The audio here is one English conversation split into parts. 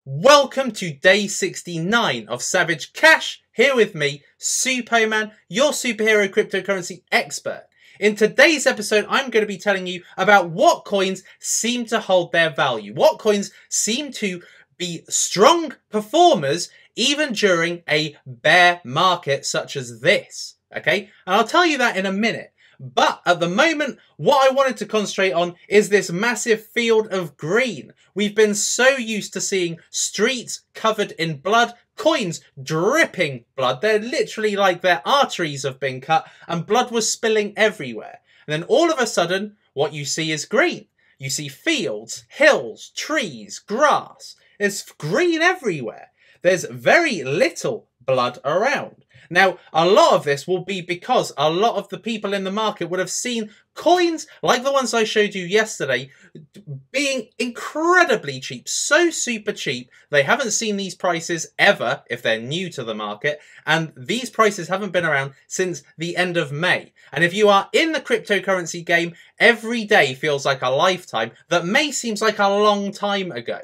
Welcome to day 69 of Savage Cash. Here with me, Suppoman, your superhero cryptocurrency expert. In today's episode, I'm going to be telling you about what coins seem to hold their value. What coins seem to be strong performers even during a bear market such as this. Okay, and I'll tell you that in a minute. But at the moment, what I wanted to concentrate on is this massive field of green. We've been so used to seeing streets covered in blood, coins dripping blood. They're literally like their arteries have been cut and blood was spilling everywhere. And then all of a sudden, what you see is green. You see fields, hills, trees, grass. There's green everywhere. There's very little blood around. Now, a lot of this will be because a lot of the people in the market would have seen coins like the ones I showed you yesterday being incredibly cheap, so super cheap. They haven't seen these prices ever if they're new to the market, and these prices haven't been around since the end of May. And if you are in the cryptocurrency game, every day feels like a lifetime that May seems like a long time ago.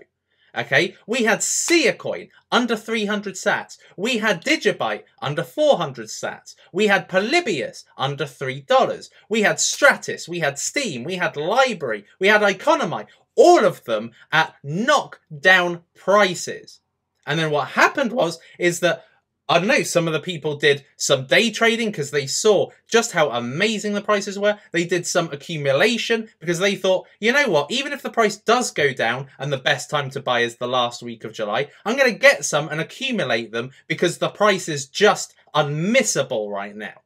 Okay, we had ChainCoin under 300 sats. We had Digibyte under 400 sats. We had Polybius under $3. We had Stratus. We had Steam. We had Library. We had Economy. All of them at knockdown prices. And then what happened is that, I don't know, some of the people did some day trading because they saw just how amazing the prices were. They did some accumulation because they thought, you know what, even if the price does go down and the best time to buy is the last week of July, I'm going to get some and accumulate them because the price is just unmissable right now.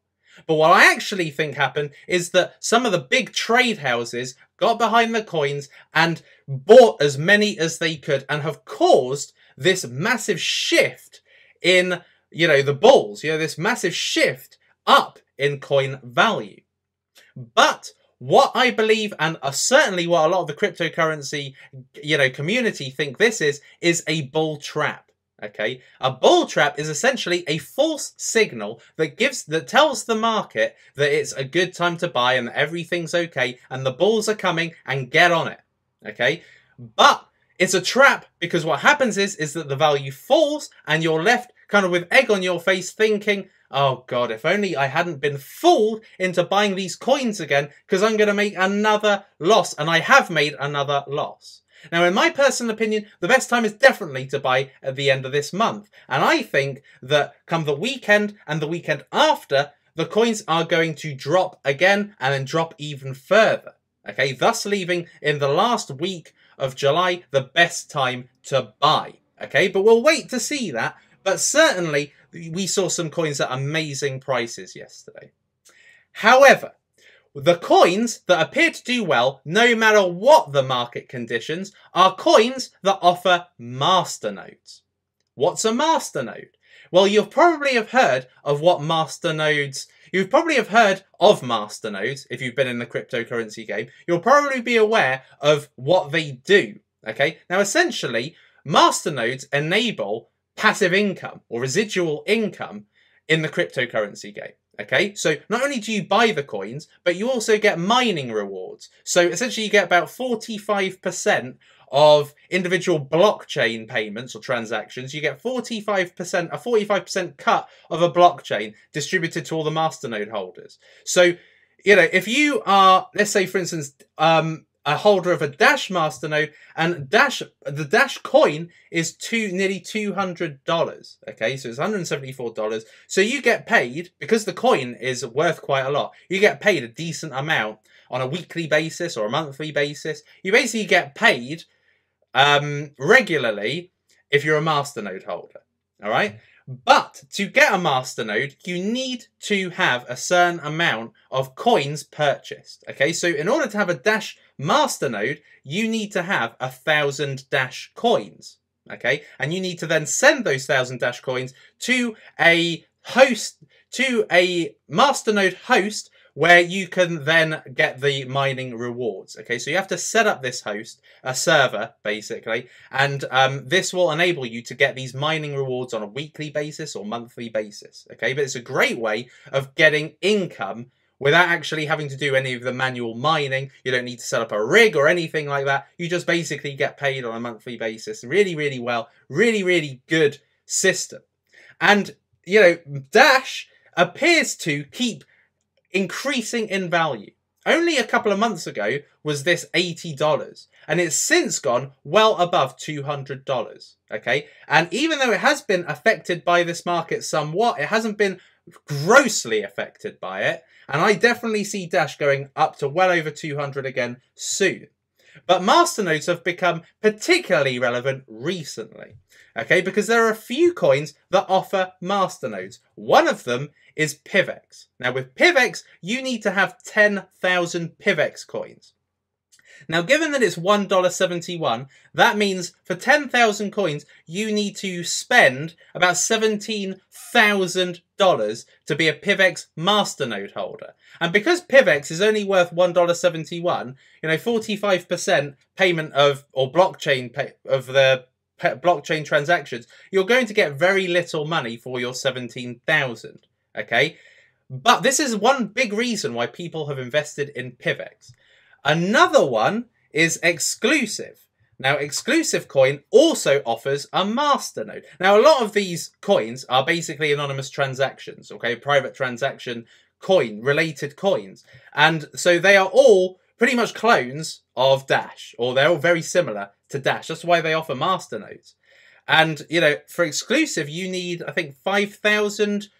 But what I actually think happened is that some of the big trade houses got behind the coins and bought as many as they could and have caused this massive shift in the bulls, this massive shift up in coin value. But what I believe, and certainly what a lot of the cryptocurrency, community think this is a bull trap. Okay, a bull trap is essentially a false signal that tells the market that it's a good time to buy and that everything's okay and the bulls are coming and get on it. Okay, but it's a trap because what happens is that the value falls and you're left kind of with egg on your face thinking, oh God, if only I hadn't been fooled into buying these coins again because I'm going to make another loss. And I have made another loss. Now, in my personal opinion, the best time is definitely to buy at the end of this month. And I think that come the weekend and the weekend after, the coins are going to drop again and then drop even further. Okay, thus leaving in the last week of July the best time to buy. Okay, but we'll wait to see that. But certainly, we saw some coins at amazing prices yesterday. However, the coins that appear to do well, no matter what the market conditions, are coins that offer masternodes. What's a masternode? Well, you'll probably have heard of what masternodes... You've probably have heard of masternodes if you've been in the cryptocurrency game. You'll probably be aware of what they do. Okay, now essentially, masternodes enable passive income or residual income in the cryptocurrency game. Okay, so not only do you buy the coins, but you also get mining rewards. So essentially you get about 45% of individual blockchain payments or transactions. You get 45%, a 45% cut of a blockchain distributed to all the masternode holders. So, if you are, let's say for instance, a holder of a Dash masternode, and the Dash coin is nearly $200. Okay, so it's $174. So you get paid, because the coin is worth quite a lot, you get paid a decent amount on a weekly basis or a monthly basis. You basically get paid regularly if you're a masternode holder. All right. But to get a masternode, you need to have a certain amount of coins purchased. Okay, so in order to have a Dash masternode, you need to have 1,000 Dash coins. Okay, and you need to then send those 1,000 Dash coins to a masternode host where you can then get the mining rewards. Okay, so you have to set up this host, a server, basically, and this will enable you to get these mining rewards on a weekly basis or monthly basis. Okay, but it's a great way of getting income without actually having to do any of the manual mining. You don't need to set up a rig or anything like that. You just basically get paid on a monthly basis. Really, really well. Really, really good system. And, you know, Dash appears to keep increasing in value. Only a couple of months ago was this $80, and it's since gone well above $200, okay? And even though it has been affected by this market somewhat, it hasn't been grossly affected by it, and I definitely see Dash going up to well over 200 again soon. But Masternodes have become particularly relevant recently, okay, because there are a few coins that offer Masternodes. One of them is PIVX. Now with PIVX, you need to have 10,000 PIVX coins. Now given that it's $1.71, that means for 10,000 coins, you need to spend about $17,000 to be a PIVX Masternode holder. And because PIVX is only worth $1.71, you know, 45% payment of, or blockchain of the blockchain transactions, you're going to get very little money for your 17,000. Okay, but this is one big reason why people have invested in PIVX. Another one is Exclusive. Now, ExclusivCoin also offers a Masternode. Now, a lot of these coins are basically anonymous transactions, okay, private transaction coin, related coins. And so they are all pretty much clones of Dash, or they're all very similar to Dash. That's why they offer Masternodes. And, you know, for Exclusive, you need, I think, 5,000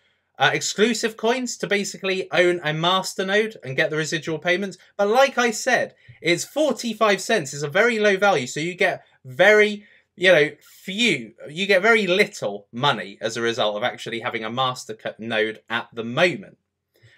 exclusive coins to basically own a Masternode and get the residual payments. But like I said, it's 45 cents. It's a very low value. So you get very, you know, you get very little money as a result of actually having a Masternode at the moment.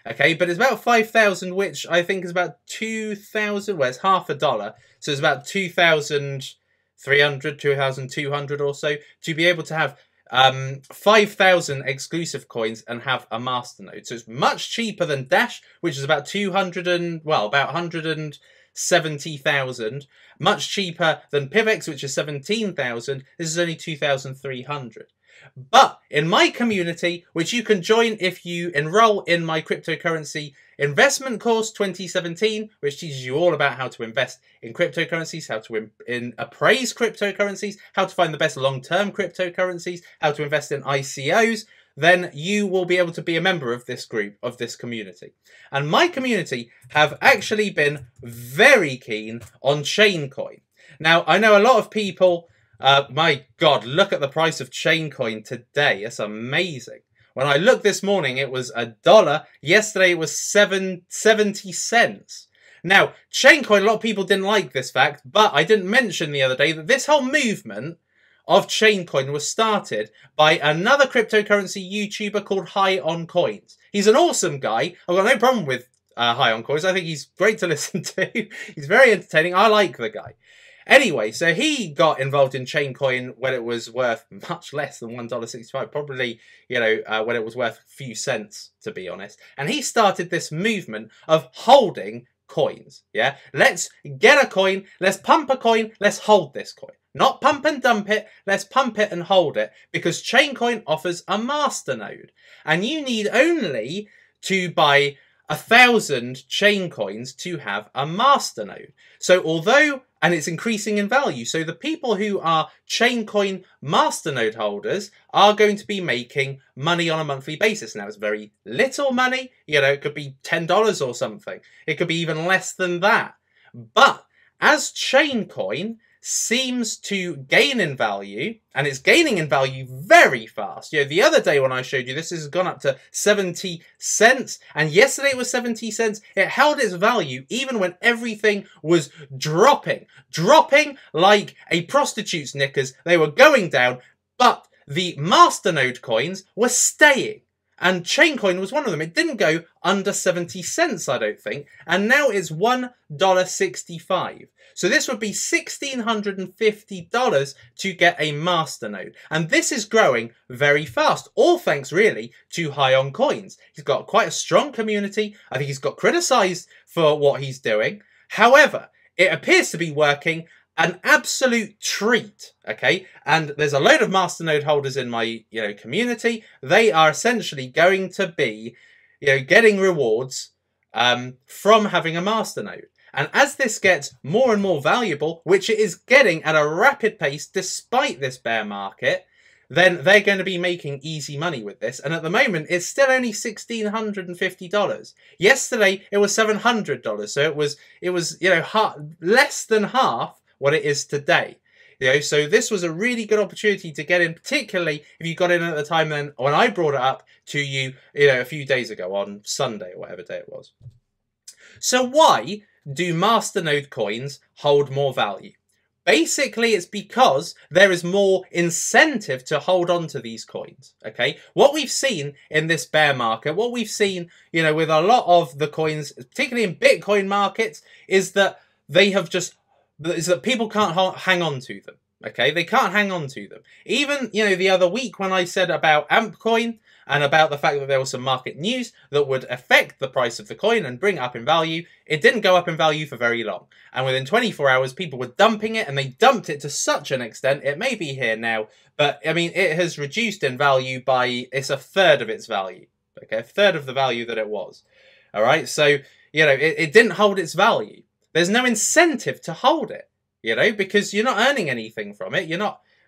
Okay, but it's about 5,000, which I think is about 2,000, well, it's half a dollar. So it's about 2,300, 2,200 or so to be able to have 5,000 exclusive coins and have a Masternode. So it's much cheaper than Dash, which is about 170,000. Much cheaper than PIVX, which is 17,000. This is only 2,300. But in my community, which you can join if you enroll in my cryptocurrency investment course 2017, which teaches you all about how to invest in cryptocurrencies, how to appraise cryptocurrencies, how to find the best long-term cryptocurrencies, how to invest in ICOs, then you will be able to be a member of this group, of this community. And my community have actually been very keen on ChainCoin. Now, I know a lot of people, my God, look at the price of ChainCoin today. It's amazing. When I looked this morning, it was $1. Yesterday, it was 70 cents. Now, ChainCoin, a lot of people didn't like this fact, but I didn't mention the other day that this whole movement of ChainCoin was started by another cryptocurrency YouTuber called High on Coins. He's an awesome guy. I've got no problem with High on Coins. I think he's great to listen to. He's very entertaining. I like the guy. Anyway, so he got involved in ChainCoin when it was worth much less than $1.65, probably, you know, when it was worth a few cents, to be honest. And he started this movement of holding coins, yeah? Let's get a coin, let's pump a coin, let's hold this coin. Not pump and dump it, let's pump it and hold it, because ChainCoin offers a Masternode. And you need only to buy 1,000 ChainCoins to have a Masternode. So although, and it's increasing in value, so the people who are ChainCoin Masternode holders are going to be making money on a monthly basis. Now, it's very little money, you know, it could be $10 or something. It could be even less than that. But as ChainCoin seems to gain in value, and it's gaining in value very fast. You know, the other day when I showed you this, has gone up to 70 cents, and yesterday it was 70 cents. It held its value even when everything was dropping like a prostitute's knickers. They were going down, but the Masternode coins were staying. And ChainCoin was one of them. It didn't go under 70 cents, I don't think. And now it's $1.65. So this would be $1,650 to get a Masternode. And this is growing very fast. All thanks, really, to High on Coins. He's got quite a strong community. I think he's got criticised for what he's doing. However, it appears to be working. An absolute treat, okay? And there's a load of Masternode holders in my, you know, community. They are essentially going to be, you know, getting rewards from having a masternode. And as this gets more and more valuable, which it is getting at a rapid pace despite this bear market, then they're going to be making easy money with this. And at the moment, it's still only $1,650. Yesterday, it was $700. So it was less than half what it is today. So this was a really good opportunity to get in, particularly if you got in at the time then when I brought it up to you, a few days ago on Sunday or whatever day it was. So why do masternode coins hold more value? Basically, it's because there is more incentive to hold on to these coins, okay? What we've seen in this bear market, what we've seen, with a lot of the coins, particularly in Bitcoin markets, is that people can't hang on to them, okay? They can't hang on to them. Even, the other week when I said about AmpCoin and about the fact that there was some market news that would affect the price of the coin and bring it up in value, it didn't go up in value for very long. And within 24 hours, people were dumping it, and they dumped it to such an extent, it may be here now, but, it has reduced in value by, it's a third of its value, okay? A third of the value that it was, all right? So, it didn't hold its value. There's no incentive to hold it, because you're not earning anything from it.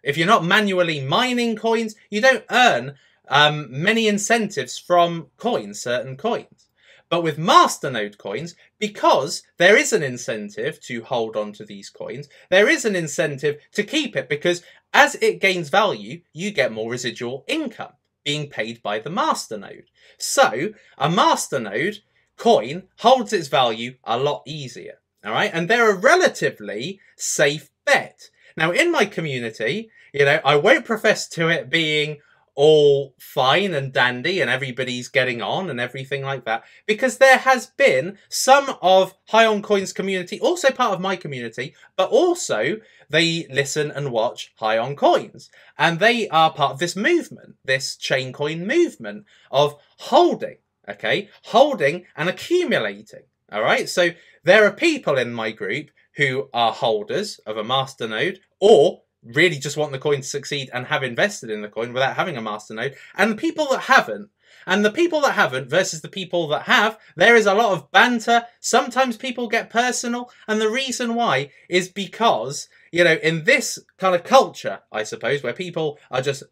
If you're not manually mining coins, you don't earn many incentives from certain coins. But with masternode coins, because there is an incentive to hold on to these coins, there is an incentive to keep it, because as it gains value, you get more residual income being paid by the masternode. So a masternode coin holds its value a lot easier. All right, and they're a relatively safe bet. Now, in my community, I won't profess to it being all fine and dandy and everybody's getting on and everything like that, because there has been some of High on Coins community, also part of my community, but also they listen and watch High on Coins, and they are part of this movement, this ChainCoin movement of holding, okay, holding and accumulating. All right, so there are people in my group who are holders of a masternode, or really just want the coin to succeed and have invested in the coin without having a masternode, and the people that haven't. And the people that haven't versus the people that have, there is a lot of banter. Sometimes people get personal, and the reason why is because, in this kind of culture, I suppose, where people are just,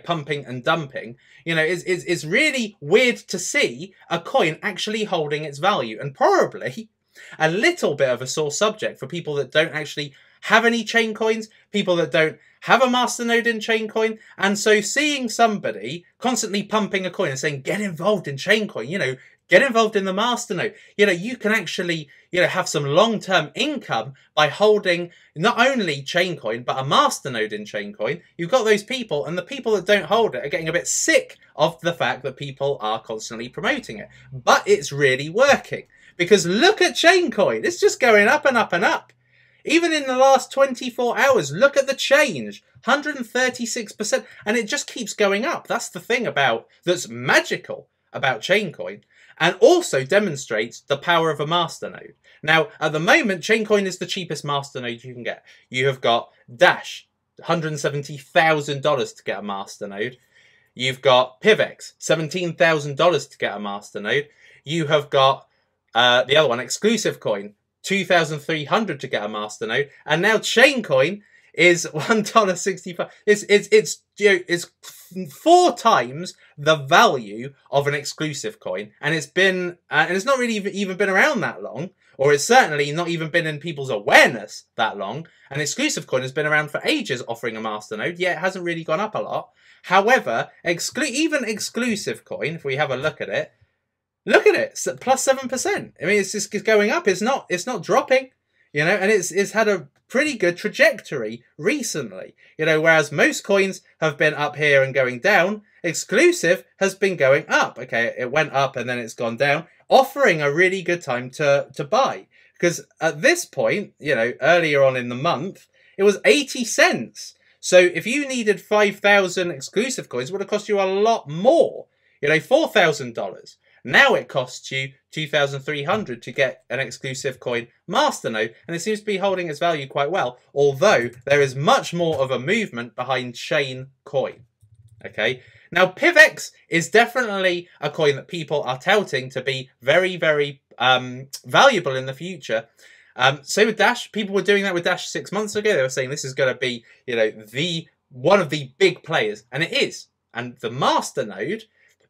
pumping and dumping, it's really weird to see a coin actually holding its value, and probably a little bit of a sore subject for people that don't actually have any chain coins, people that don't have a masternode in ChainCoin. And so seeing somebody constantly pumping a coin and saying, get involved in ChainCoin, get involved in the masternode, you can actually, have some long-term income by holding not only ChainCoin, but a masternode in ChainCoin. You've got those people, and the people that don't hold it are getting a bit sick of the fact that people are constantly promoting it. But it's really working, because look at ChainCoin. It's just going up and up and up. Even in the last 24 hours, look at the change, 136%, and it just keeps going up. That's the thing that's magical about ChainCoin, and also demonstrates the power of a masternode. Now, at the moment, ChainCoin is the cheapest masternode you can get. You have got Dash, $170,000 to get a masternode. You've got PIVX, $17,000 to get a masternode. You have got the other one, ExclusivCoin, $2,300 to get a masternode, and now ChainCoin is $1.65. It's 4 times the value of an exclusive coin, and it's not really even been around that long, or it's certainly not even been in people's awareness that long. An exclusive coin has been around for ages, offering a masternode, yet it hasn't really gone up a lot. However, even exclusive coin, if we have a look at it, look at it, plus 7%. It's just going up. It's not dropping, and it's had a pretty good trajectory recently, whereas most coins have been up here and going down. Exclusive has been going up. Okay, it went up and then it's gone down, offering a really good time to buy. Because at this point, earlier on in the month, it was 80 cents. So if you needed 5,000 exclusive coins, it would have cost you a lot more, $4,000. Now it costs you $2,300 to get an exclusive coin masternode, and it seems to be holding its value quite well, although there is much more of a movement behind ChainCoin. Okay, now PIVX is definitely a coin that people are touting to be very, very valuable in the future. Same with Dash. People were doing that with Dash 6 months ago. They were saying this is going to be, you know, one of the big players, and it is. And the Masternode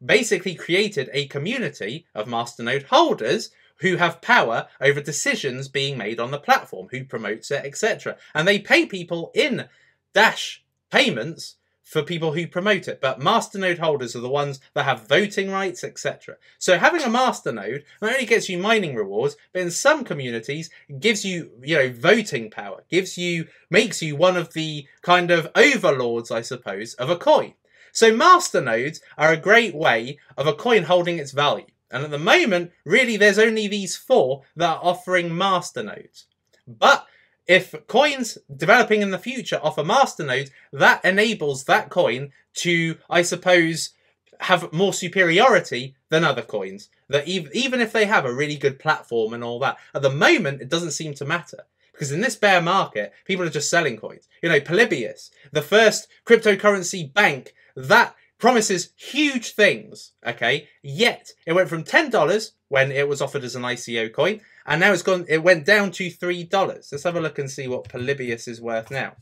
basically created a community of Masternode holders who have power over decisions being made on the platform, who promotes it, etc. And they pay people in Dash payments for people who promote it. But Masternode holders are the ones that have voting rights, etc. So having a Masternode not only gets you mining rewards, but in some communities gives you, you know, voting power, makes you one of the kind of overlords, I suppose, of a coin. So Masternodes are a great way of a coin holding its value. And at the moment, really, there's only these 4 that are offering Masternodes. But if coins developing in the future offer Masternodes, that enables that coin to, I suppose, have more superiority than other coins. That even if they have a really good platform and all that, at the moment, it doesn't seem to matter. Because in this bear market, people are just selling coins. You know, PIVX, the first cryptocurrency bank, that promises huge things, okay? Yet, it went from $10 when it was offered as an ICO coin, and now it went down to $3. Let's have a look and see what PIVX is worth now.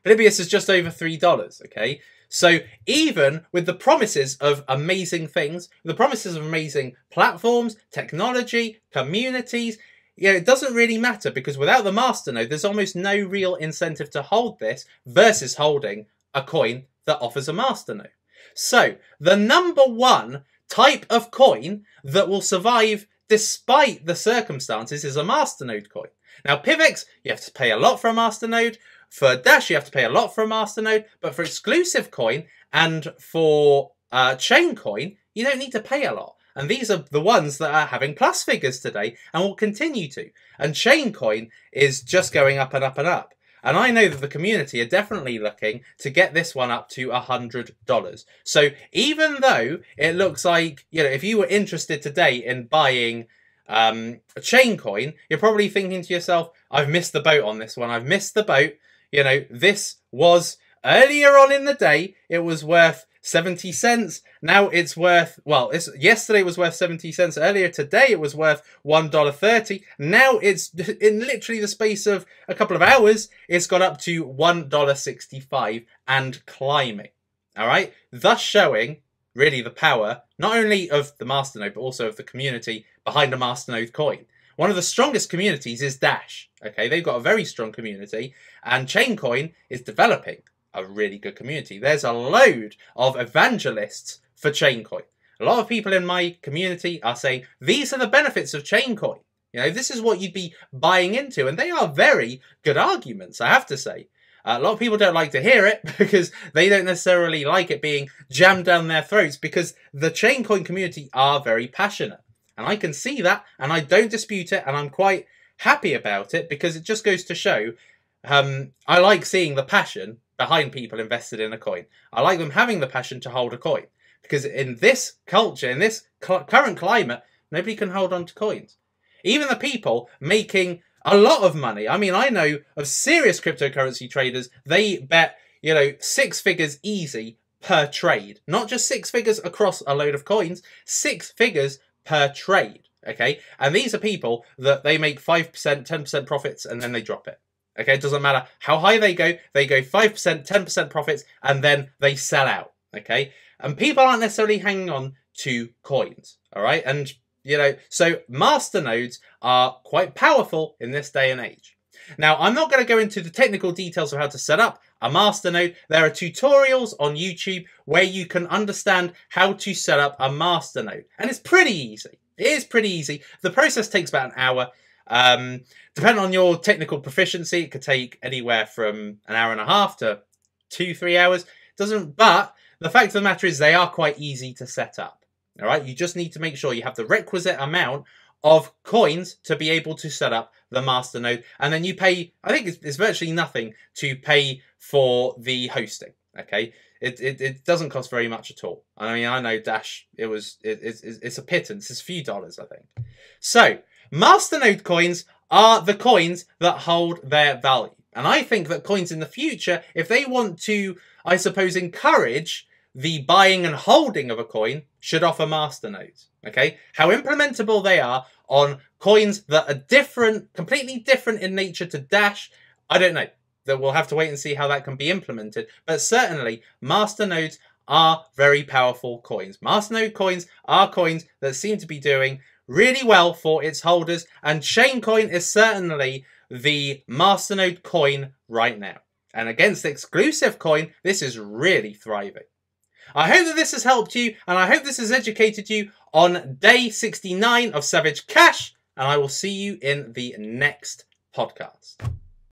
PIVX is just over $3, okay? So even with the promises of amazing things, the promises of amazing platforms, technology, communities, you know, it doesn't really matter, because without the Masternode, there's almost no real incentive to hold this versus holding a coin that offers a Masternode. So the #1 type of coin that will survive despite the circumstances is a Masternode coin. Now PIVX, you have to pay a lot for a Masternode. For Dash, you have to pay a lot for a Masternode. But for ExclusivCoin and for ChainCoin, you don't need to pay a lot. And these are the ones that are having plus figures today and will continue to. And ChainCoin is just going up and up and up. And I know that the community are definitely looking to get this one up to $100. So even though it looks like, you know, if you were interested today in buying a ChainCoin, you're probably thinking to yourself, I've missed the boat on this one. I've missed the boat. You know, this was earlier on in the day, it was worth 70 cents. Now it's worth, well, yesterday it was worth 70 cents. Earlier today it was worth $1.30. Now it's, in literally the space of a couple of hours, it's got up to $1.65 and climbing. All right, thus showing really the power not only of the Masternode but also of the community behind a Masternode coin. One of the strongest communities is Dash. Okay, they've got a very strong community, and ChainCoin is developing a really good community. There's a load of evangelists for ChainCoin. A lot of people in my community are saying, these are the benefits of ChainCoin. You know, this is what you'd be buying into. And they are very good arguments, I have to say. A lot of people don't like to hear it because they don't necessarily like it being jammed down their throats, because the ChainCoin community are very passionate. And I can see that, and I don't dispute it, and I'm quite happy about it, because it just goes to show I like seeing the passion behind people invested in a coin. I like them having the passion to hold a coin, because in this culture, in this current climate, nobody can hold on to coins. Even the people making a lot of money. I mean, I know of serious cryptocurrency traders, they bet, you know, 6 figures easy per trade. Not just 6 figures across a load of coins, 6 figures per trade, okay? And these are people that they make 5%, 10% profits, and then they drop it. Okay, it doesn't matter how high they go 5%, 10% profits, and then they sell out, okay? And people aren't necessarily hanging on to coins, all right? And, you know, so Masternodes are quite powerful in this day and age. Now, I'm not going to go into the technical details of how to set up a Masternode. There are tutorials on YouTube where you can understand how to set up a Masternode. And it's pretty easy. It is pretty easy. The process takes about an hour. Depending on your technical proficiency, it could take anywhere from an hour and a half to 2-3 hours. But the fact of the matter is they are quite easy to set up. All right, you just need to make sure you have the requisite amount of coins to be able to set up the Masternode, and then you pay, I think it's virtually nothing to pay for the hosting. Okay, it doesn't cost very much at all. I mean, I know Dash, it's a pittance, it's a few dollars, I think. So Masternode coins are the coins that hold their value. And I think that coins in the future, if they want to, I suppose, encourage the buying and holding of a coin should offer masternodes. Okay, how implementable they are on coins that are different, completely different in nature to Dash, I don't know. That we'll have to wait and see how that can be implemented. But certainly, masternodes are very powerful coins. Masternode coins are coins that seem to be doing really well for its holders, and ChainCoin is certainly the masternode coin right now. And against ExclusivCoin, this is really thriving. I hope that this has helped you, and I hope this has educated you on day 69 of Savage Cash, and I will see you in the next podcast.